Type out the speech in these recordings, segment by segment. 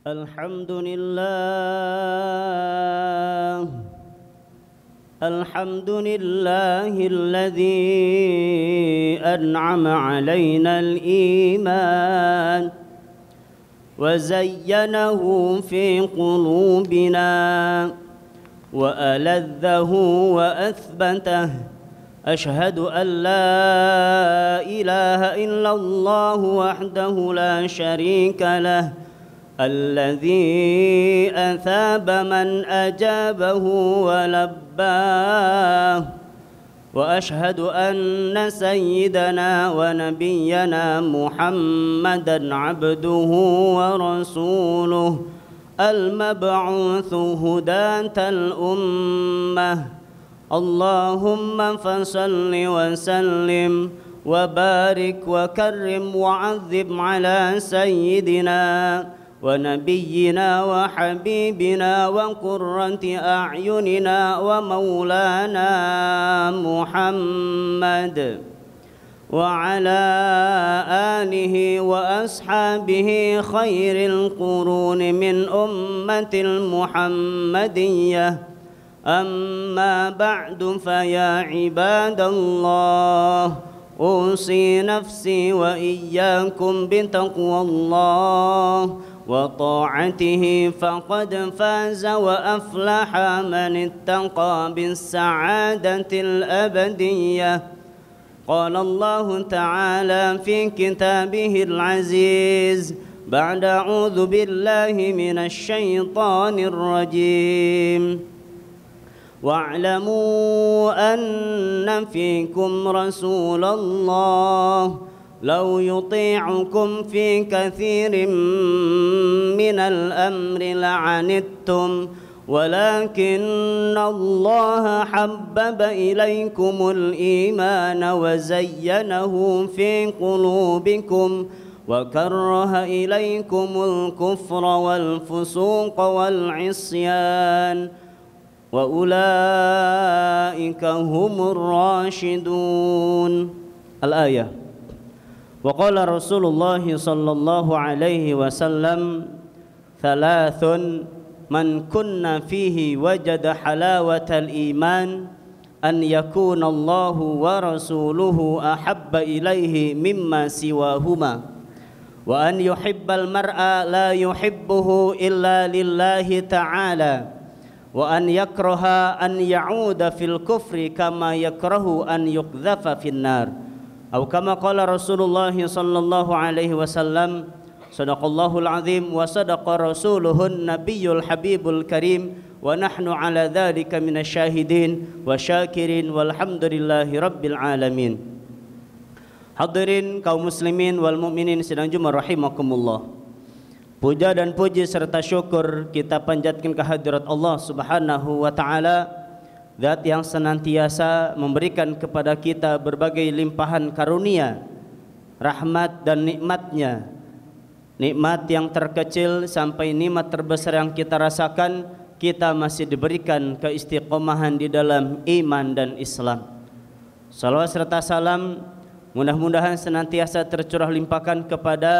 الحمد لله الحمد لله الذي أنعم علينا الإيمان وزينه في قلوبنا وألذه وأثبته. أشهد أن لا إله إلا الله وحده لا شريك له الذي أثاب من أجابه ولباه. وأشهد أن سيدنا ونبينا محمدًا عبده ورسوله المبعوث هداة الأمة. اللهم فصل وسلم وبارك وكرم وعظم على سيدنا ونبينا وحبيبنا وقرة أعيننا ومولانا محمد وعلى آله وأصحابه خير القرون من أمة المحمدية. أما بعد فيا عباد الله أوصي نفسي وإياكم بتقوى الله وطاعته فقد فاز وأفلح من اتقى بالسعادة الأبدية. قال الله تعالى في كتابه العزيز بعد أعوذ بالله من الشيطان الرجيم: واعلموا أن فيكم رسول الله لو يطيعكم في كثير من الأمر لعنتم ولكن الله حبب إليكم الإيمان وزينه في قلوبكم وكره إليكم الكفر والفسوق والعصيان وأولئك هم الراشدون. الآية. وقال رسول الله صلى الله عليه وسلم: ثلاث من كن فيه وجد حلاوة الإيمان أن يكون الله ورسوله أحب إليه مما سواهما وأن يحب المرء لا يحبه إلا لله تعالى وأن يكره أن يعود في الكفر كما يكره أن يقذف في النار أو كما قال رسول الله صلى الله عليه وسلم: صدق الله العظيم وصدق رسوله النبي الحبيب الكريم ونحن على ذلك من الشاهدين والشاكرين والحمد لله رب العالمين. Hadirin kaum muslimin wal mukminin sedang jumpa rahimakumullah. Puja dan puji serta syukur kita panjatkan kehadirat Allah Subhanahu wa taala, Zat yang senantiasa memberikan kepada kita berbagai limpahan karunia, rahmat dan nikmatnya. Nikmat yang terkecil sampai nikmat terbesar yang kita rasakan, kita masih diberikan keistiqomahan di dalam iman dan Islam. Salawat serta salam mudah-mudahan senantiasa tercurah limpahkan kepada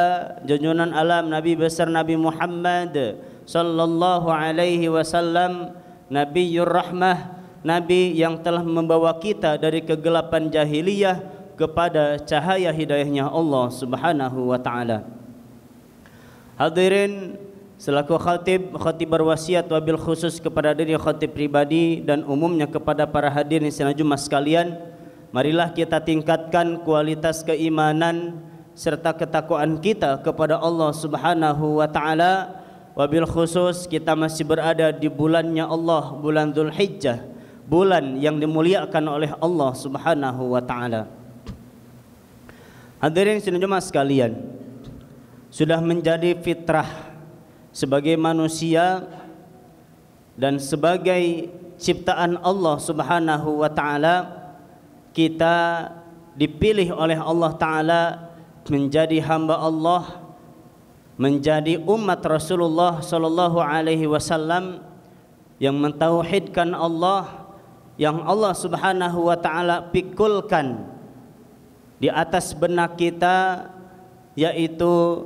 junjungan alam Nabi besar Nabi Muhammad sallallahu alaihi wasallam, Nabiyur Rahmah, Nabi yang telah membawa kita dari kegelapan jahiliyah kepada cahaya hidayahnya Allah Subhanahu wa taala. Hadirin, selaku khatib berwasiat wabil khusus kepada diri khatib pribadi dan umumnya kepada para hadirin sidang Jumat sekalian, marilah kita tingkatkan kualitas keimanan serta ketakwaan kita kepada Allah Subhanahu wa taala. Wabil khusus kita masih berada di bulannya Allah, bulan Dzulhijjah, bulan yang dimuliakan oleh Allah Subhanahu wa taala. Hadirin sidang Jumat sekalian, sudah menjadi fitrah sebagai manusia dan sebagai ciptaan Allah Subhanahu wa taala, kita dipilih oleh Allah taala menjadi hamba Allah, menjadi umat Rasulullah sallallahu alaihi wasallam yang mentauhidkan Allah, yang Allah Subhanahu wa taala pikulkan di atas benak kita, yaitu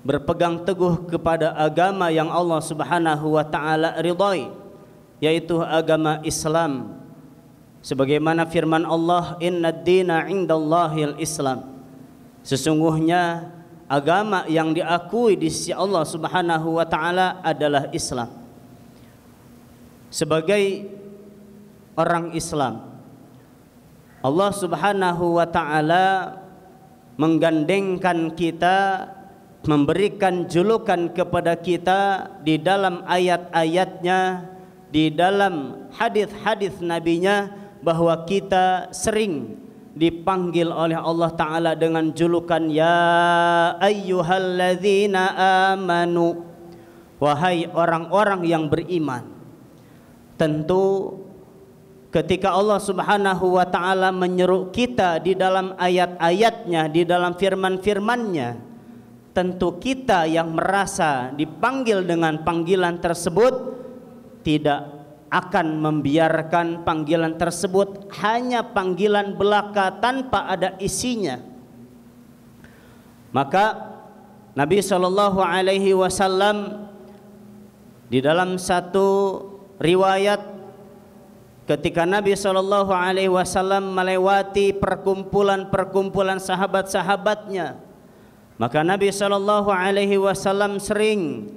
berpegang teguh kepada agama yang Allah Subhanahu wa taala ridhai, yaitu agama Islam. Sebagaimana firman Allah, "Innad dina 'indallahil Islam." Sesungguhnya agama yang diakui di sisi Allah Subhanahu wa taala adalah Islam. Sebagai orang Islam, Allah Subhanahu wa taala menggandengkan kita, memberikan julukan kepada kita di dalam ayat-ayatnya, di dalam hadis-hadis nabinya, bahwa kita sering dipanggil oleh Allah Ta'ala dengan julukan ya ayyuhalladzina amanu, wahai orang-orang yang beriman. Tentu ketika Allah Subhanahu wa taala menyeru kita di dalam ayat-ayatnya, di dalam firman-firmannya, tentu kita yang merasa dipanggil dengan panggilan tersebut tidak akan membiarkan panggilan tersebut hanya panggilan belaka tanpa ada isinya. Maka Nabi Shallallahu Alaihi Wasallam di dalam satu riwayat, ketika Nabi Shallallahu Alaihi Wasallam melewati perkumpulan-perkumpulan sahabat-sahabatnya, maka Nabi Shallallahu Alaihi Wasallam sering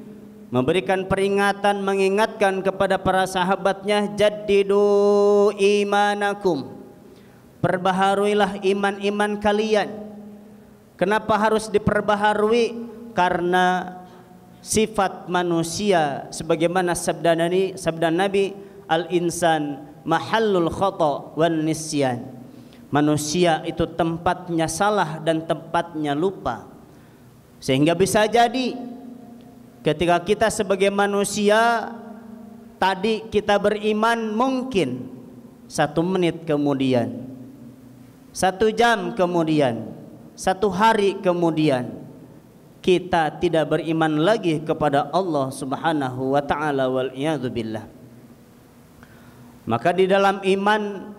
memberikan peringatan, mengingatkan kepada para sahabatnya, jaddidu imanakum, perbaharuilah iman-iman kalian. Kenapa harus diperbaharui? Karena sifat manusia sebagaimana sabda Nabi, al-insan mahallul khata' wan nisyan. Manusia itu tempatnya salah dan tempatnya lupa. Sehingga bisa jadi ketika kita sebagai manusia tadi kita beriman, mungkin 1 menit kemudian, 1 jam kemudian, 1 hari kemudian kita tidak beriman lagi kepada Allah Subhanahu wa taala, wal iyadzu billah. Maka di dalam iman,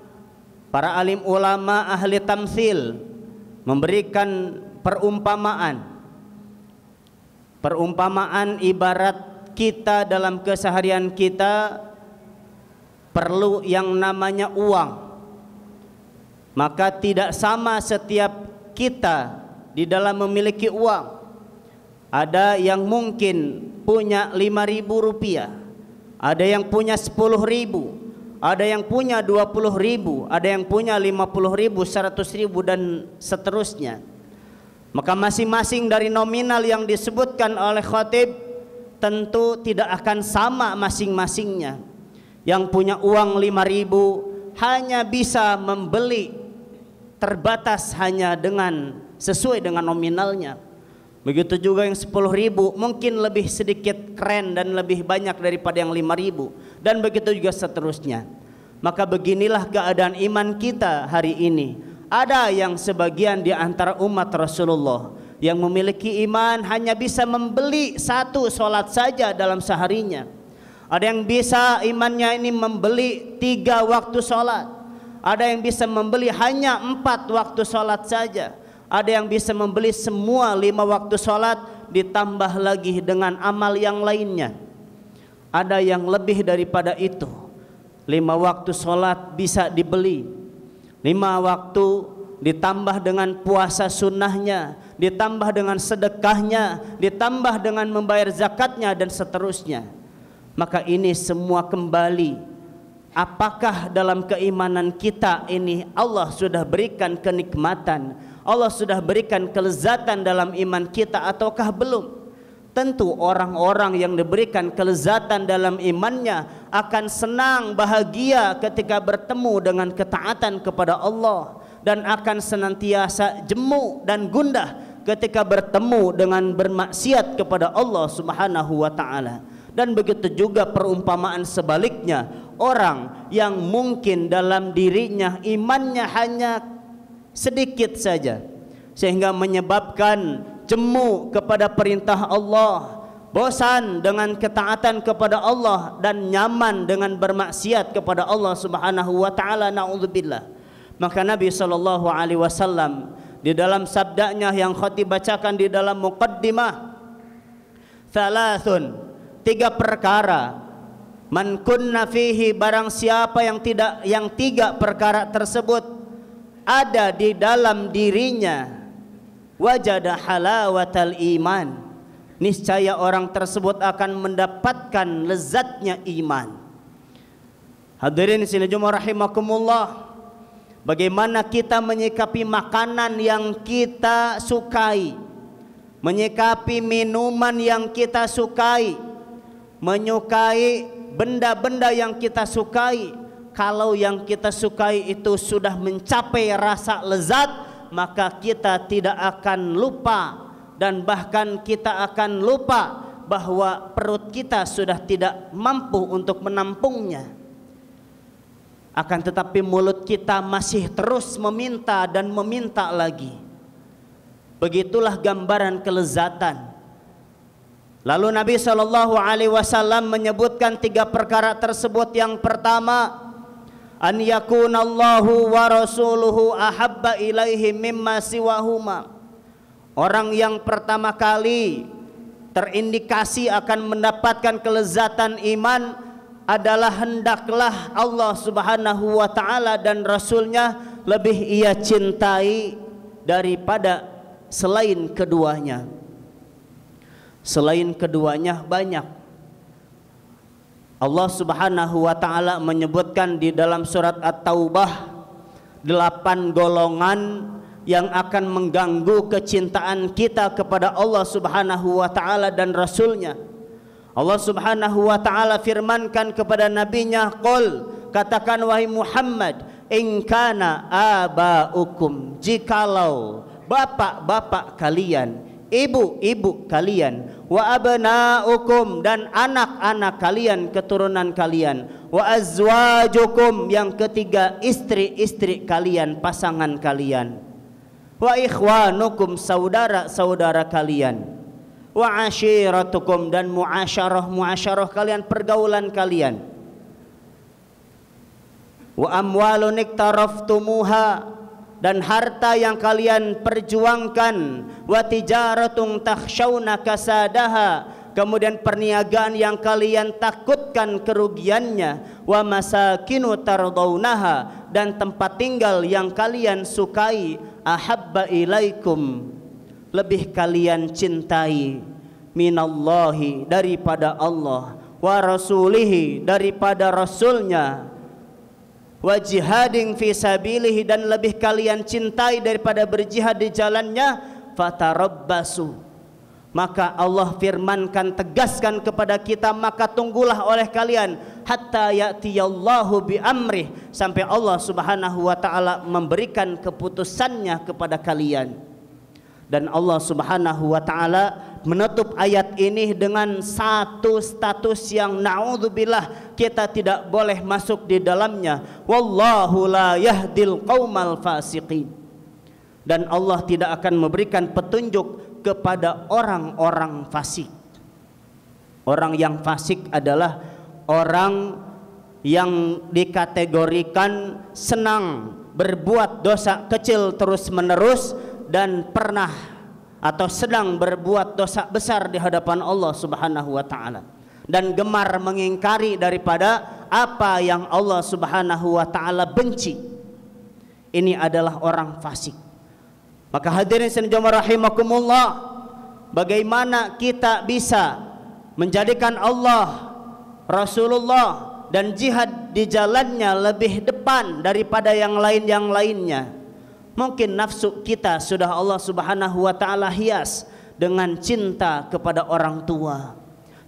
para alim ulama ahli tamtsil memberikan perumpamaan ibarat kita dalam keseharian kita perlu yang namanya uang. Maka tidak sama setiap kita di dalam memiliki uang. Ada yang mungkin punya 5.000 rupiah, ada yang punya 10.000, ada yang punya 20.000, ada yang punya 50.000, 100.000 dan seterusnya. Maka masing-masing dari nominal yang disebutkan oleh khatib tentu tidak akan sama masing-masingnya. Yang punya uang 5.000 hanya bisa membeli terbatas hanya dengan sesuai dengan nominalnya. Begitu juga yang 10.000 mungkin lebih sedikit keren dan lebih banyak daripada yang 5.000, dan begitu juga seterusnya. Maka beginilah keadaan iman kita hari ini. Ada yang sebagian di antara umat Rasulullah yang memiliki iman hanya bisa membeli 1 sholat saja dalam seharinya. Ada yang bisa imannya ini membeli 3 waktu sholat. Ada yang bisa membeli hanya 4 waktu sholat saja. Ada yang bisa membeli semua 5 waktu sholat ditambah lagi dengan amal yang lainnya. Ada yang lebih daripada itu. 5 waktu sholat bisa dibeli, 5 waktu ditambah dengan puasa sunnahnya, ditambah dengan sedekahnya, ditambah dengan membayar zakatnya dan seterusnya. Maka ini semua kembali, apakah dalam keimanan kita ini Allah sudah berikan kenikmatan, Allah sudah berikan kelezatan dalam iman kita ataukah belum? Tentu orang-orang yang diberikan kelezatan dalam imannya akan senang bahagia ketika bertemu dengan ketaatan kepada Allah, dan akan senantiasa jemu dan gundah ketika bertemu dengan bermaksiat kepada Allah Subhanahu wa taala. Dan begitu juga perumpamaan sebaliknya, orang yang mungkin dalam dirinya imannya hanya sedikit saja sehingga menyebabkan jemu kepada perintah Allah, bosan dengan ketaatan kepada Allah, dan nyaman dengan bermaksiat kepada Allah Subhanahu wa taala, naudzubillah. Maka Nabi sallallahu alaihi wasallam di dalam sabdanya yang khatib bacakan di dalam muqaddimah, thalathun, 3 perkara. Man kunna fihi, barang siapa yang 3 perkara tersebut ada di dalam dirinya, wajada halawatal iman, niscaya orang tersebut akan mendapatkan lezatnya iman. Hadirin sini jemaah rahimakumullah, bagaimana kita menyikapi makanan yang kita sukai, menyikapi minuman yang kita sukai, menyukai benda-benda yang kita sukai. Kalau yang kita sukai itu sudah mencapai rasa lezat, maka kita tidak akan lupa, dan bahkan kita akan lupa bahwa perut kita sudah tidak mampu untuk menampungnya. Akan tetapi mulut kita masih terus meminta dan meminta lagi. Begitulah gambaran kelezatan. Lalu Nabi SAW menyebutkan 3 perkara tersebut. Yang pertama, an yakunallahu wa rasuluhu ahabba ilaihi mimma siwahuma. Orang yang pertama kali terindikasi akan mendapatkan kelezatan iman adalah hendaklah Allah Subhanahu wa ta'ala dan Rasulnya lebih ia cintai daripada selain keduanya. Selain keduanya banyak. Allah Subhanahu wa ta'ala menyebutkan di dalam surat At-Taubah 8 golongan yang akan mengganggu kecintaan kita kepada Allah Subhanahu wa ta'ala dan Rasulnya. Allah Subhanahu wa ta'ala firmankan kepada nabinya, qul, katakan wahai Muhammad, in kana aba'ukum, jikalau bapak-bapak kalian, ibu-ibu kalian, wa abna'ukum, dan anak-anak kalian, keturunan kalian, wa azwajukum, yang ketiga istri-istri kalian, pasangan kalian, wa ikhwanukum, saudara-saudara kalian, wa ashiratukum, dan muasyarah kalian, pergaulan kalian, wa amwalun iktaraftumuha, dan harta yang kalian perjuangkan, wa tijaratun takhshawna kasadaha, kemudian perniagaan yang kalian takutkan kerugiannya, wa masakinu tardawnaha, dan tempat tinggal yang kalian sukai, ahabba ilaikum, lebih kalian cintai, minallahi, daripada Allah, wa rasulihi, daripada Rasulnya, wa jihadin fi sabilihi, dan lebih kalian cintai daripada berjihad di jalannya, fatarabbasu, maka Allah firmankan, tegaskan kepada kita, maka tunggulah oleh kalian, hatta ya'tiyallahu bi amrih, sampai Allah Subhanahu wa ta'ala memberikan keputusannya kepada kalian. Dan Allah Subhanahu wa ta'ala menutup ayat ini dengan satu status yang na'udzubillah kita tidak boleh masuk di dalamnya, wallahu la yahdil qaumal fasiqin, dan Allah tidak akan memberikan petunjuk kepada orang-orang fasik. Orang yang fasik adalah orang yang dikategorikan senang berbuat dosa kecil terus menerus, dan pernah atau sedang berbuat dosa besar di hadapan Allah Subhanahu wa ta'ala, dan gemar mengingkari daripada apa yang Allah Subhanahu wa ta'ala benci. Ini adalah orang fasik. Maka hadirin sekalian rahimakumullah, bagaimana kita bisa menjadikan Allah, Rasulullah, dan jihad di jalannya lebih depan daripada yang lainnya? Mungkin nafsu kita sudah Allah Subhanahu wa ta'ala hias dengan cinta kepada orang tua,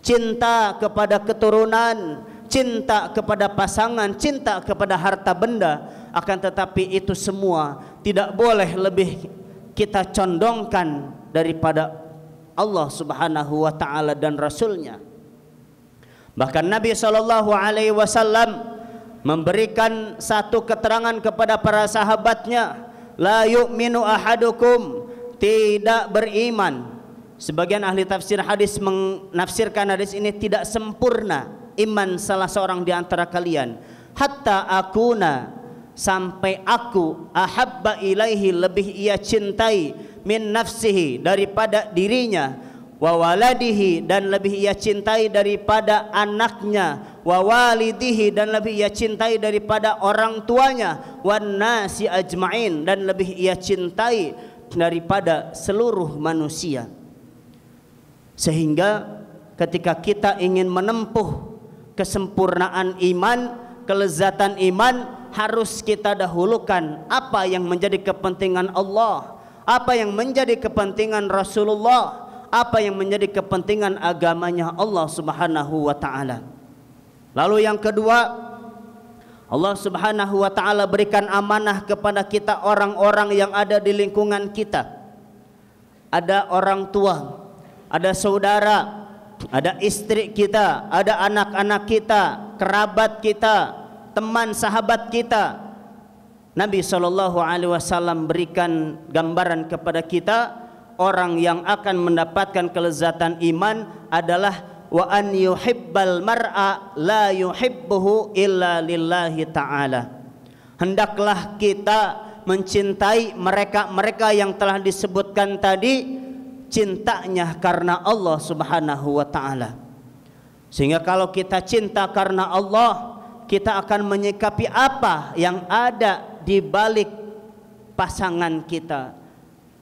cinta kepada keturunan, cinta kepada pasangan, cinta kepada harta benda. Akan tetapi itu semua tidak boleh lebih kita condongkan daripada Allah Subhanahu wa ta'ala dan Rasulnya. Bahkan Nabi SAW memberikan satu keterangan kepada para sahabatnya, la yu'minu ahadukum, tidak beriman. Sebagian ahli tafsir hadis menafsirkan hadis ini tidak sempurna iman salah seorang di antara kalian, hatta akuna, sampai aku, ahabba ilaihi, lebih ia cintai, min nafsihi, daripada dirinya, wa waladihi, dan lebih ia cintai daripada anaknya, wa walidihi, dan lebih ia cintai daripada orang tuanya, wan nasi ajmain, dan lebih ia cintai daripada seluruh manusia. Sehingga ketika kita ingin menempuh kesempurnaan iman, kelezatan iman, harus kita dahulukan apa yang menjadi kepentingan Allah, apa yang menjadi kepentingan Rasulullah, apa yang menjadi kepentingan agamanya Allah Subhanahu wa ta'ala. Lalu yang kedua, Allah Subhanahu wa ta'ala berikan amanah kepada kita orang-orang yang ada di lingkungan kita. Ada orang tua, ada saudara, ada istri kita, ada anak-anak kita, kerabat kita, teman sahabat kita. Nabi SAW berikan gambaran kepada kita, orang yang akan mendapatkan kelezatan iman adalah wa an yuhibbal mar'a la yuhibbuhu illa lillahi ta'ala. Hendaklah kita mencintai mereka yang telah disebutkan tadi, cintanya karena Allah Subhanahu wa ta'ala. Sehingga kalau kita cinta karena Allah, kita akan menyikapi apa yang ada di balik pasangan kita,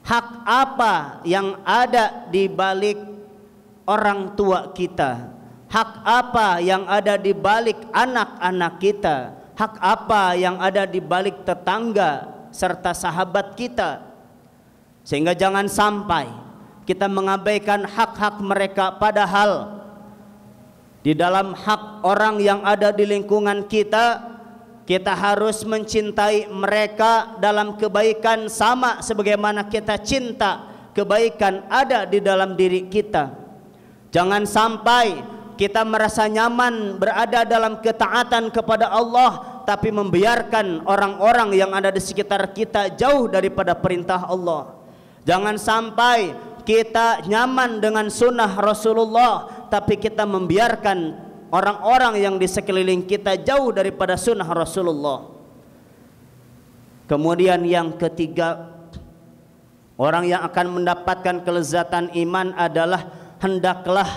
hak apa yang ada di balik orang tua kita, hak apa yang ada di balik anak-anak kita, hak apa yang ada di balik tetangga serta sahabat kita. Sehingga jangan sampai kita mengabaikan hak-hak mereka, padahal di dalam hak orang yang ada di lingkungan kita, kita harus mencintai mereka dalam kebaikan sama sebagaimana kita cinta kebaikan ada di dalam diri kita. Jangan sampai kita merasa nyaman berada dalam ketaatan kepada Allah, tapi membiarkan orang-orang yang ada di sekitar kita jauh daripada perintah Allah. Jangan sampai kita nyaman dengan sunnah Rasulullah, tapi kita membiarkan orang-orang yang di sekeliling kita jauh daripada sunnah Rasulullah. Kemudian yang ketiga, orang yang akan mendapatkan kelezatan iman adalah hendaklah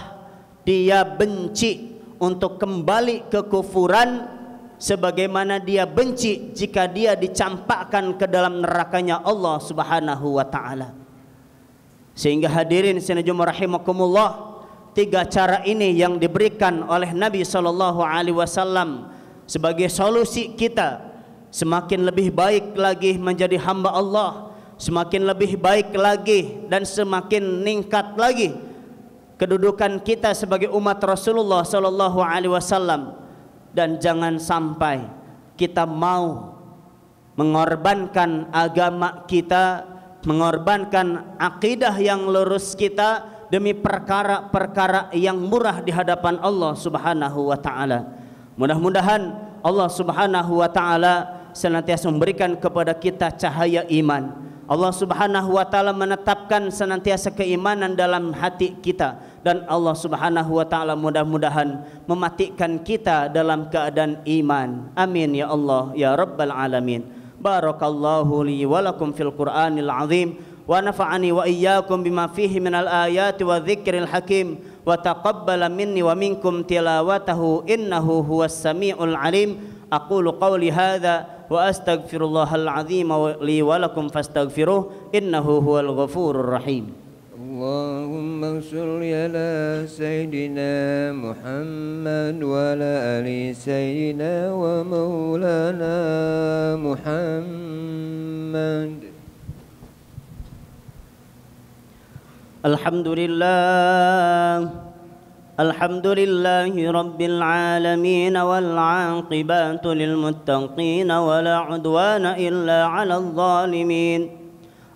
dia benci untuk kembali ke kufuran, sebagaimana dia benci jika dia dicampakkan ke dalam nerakanya Allah Subhanahu wa ta'ala. Sehingga hadirin sinajum rahimakumullah, tiga cara ini yang diberikan oleh Nabi SAW sebagai solusi kita semakin lebih baik lagi menjadi hamba Allah, semakin lebih baik lagi dan semakin meningkat lagi kedudukan kita sebagai umat Rasulullah SAW. Dan jangan sampai kita mau mengorbankan agama kita, mengorbankan akidah yang lurus kita demi perkara-perkara yang murah di hadapan Allah Subhanahu wa ta'ala. Mudah-mudahan Allah Subhanahu wa ta'ala senantiasa memberikan kepada kita cahaya iman. Allah Subhanahu wa ta'ala menetapkan senantiasa keimanan dalam hati kita, dan Allah Subhanahu wa ta'ala mudah-mudahan mematikan kita dalam keadaan iman. Amin ya Allah ya Rabbal Alamin. Barakallahu li wa lakum fil Qur'anil azim, wa nafa'ani wa iyyakum bima fihi minal ayati wa dzikril hakim, wa taqabbala minni wa minkum tilawatahu innahu huwas samiul alim. Aqulu qawli hadza wa astaghfirullahal azim li wa lakum fastaghfiruh innahu huwal ghafurur rahim. Allahumma sholli ala sayyidina Muhammad wa ala ali sayyidina wa maulana Muhammad. Alhamdulillahi rabbil alamin wal 'aqibatu lil muttaqin wa la 'udwana illa 'alal zalimin.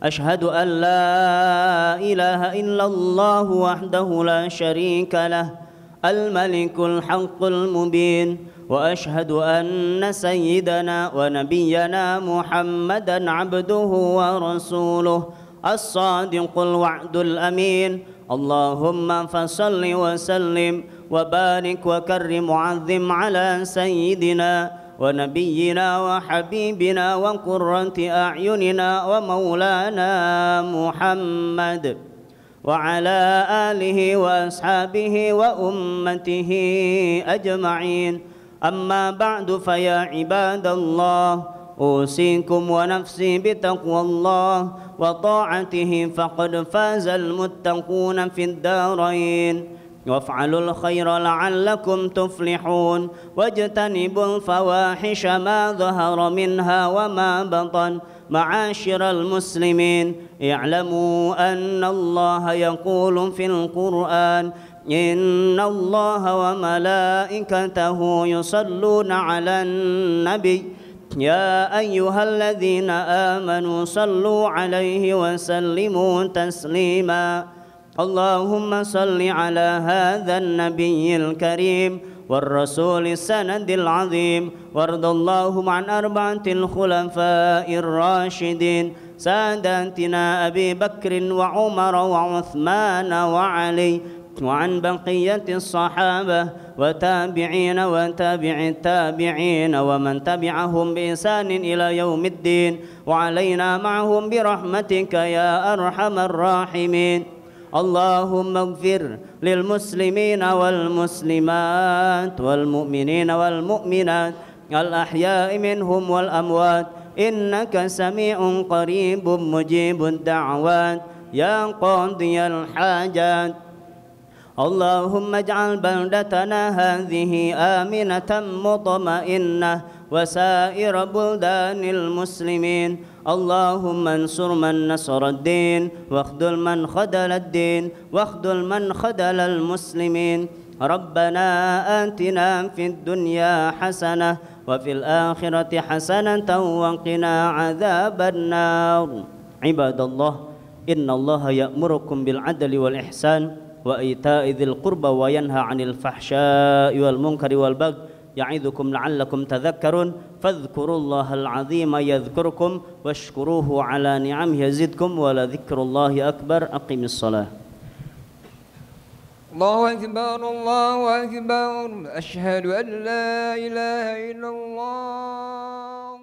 Ashhadu an la ilaha illallah wahdahu la syarika lah, al-malikul haqqul mubin, wa ashhadu anna sayyidana wa nabiyyana Muhammadan 'abduhu wa rasuluh as-sadiqul wa'dul amin. Allahumma fasalli wa sallim wa barik wa karrim mu'azzim ala sayyidina wa nabiyyina wa habibina wa qurrati a'yunina wa maulana Muhammad وعلى آله وأصحابه وأمته أجمعين. أما بعد فيا عباد الله أوصيكم ونفسي بتقوى الله وطاعته فقد فاز المتقون في الدارين. وافعلوا الخير لعلكم تفلحون واجتنبوا الفواحش ما ظهر منها وما بطن. معاشر المسلمين اعلموا أن الله يقول في القرآن إن الله وملائكته يصلون على النبي يا أيها الذين آمنوا صلوا عليه وسلموا تسليما. اللهم صل على هذا النبي الكريم والرسول السند العظيم، وارض اللهم عن أربعة الخلفاء الراشدين ساداتنا أبي بكر وعمر وعثمان وعلي، وعن بقية الصحابة وتابعين وتابع التابعين ومن تبعهم بإحسان إلى يوم الدين، وعلينا معهم برحمتك يا أرحم الراحمين. اللهم اغفر للمسلمين والمسلمات والمؤمنين والمؤمنات الأحياء منهم والأموات إنك سميع قريب مجيب الدعوات يا قاضي الحاجات. اللهم اجعل بلدتنا هذه آمنة مطمئنة وسائر بلدان المسلمين. اللهم انصر من نصر الدين واخذل من خذل الدين واخذل من خذل المسلمين. ربنا آتنا في الدنيا حسنة وفي الآخرة حسنة وقنا عذاب النار. عباد الله إن الله يأمركم بالعدل والإحسان وإيتاء ذي القربى وينهى عن الفحشاء والمنكر والبغي يعظكم لعلكم تذكرون. فاذكروا الله العظيم يذكركم واشكروه على نعمه يزدكم ولذكر الله أكبر. أقم الصلاة. الله أكبر الله أكبر. أشهد أن لا إله إلا الله.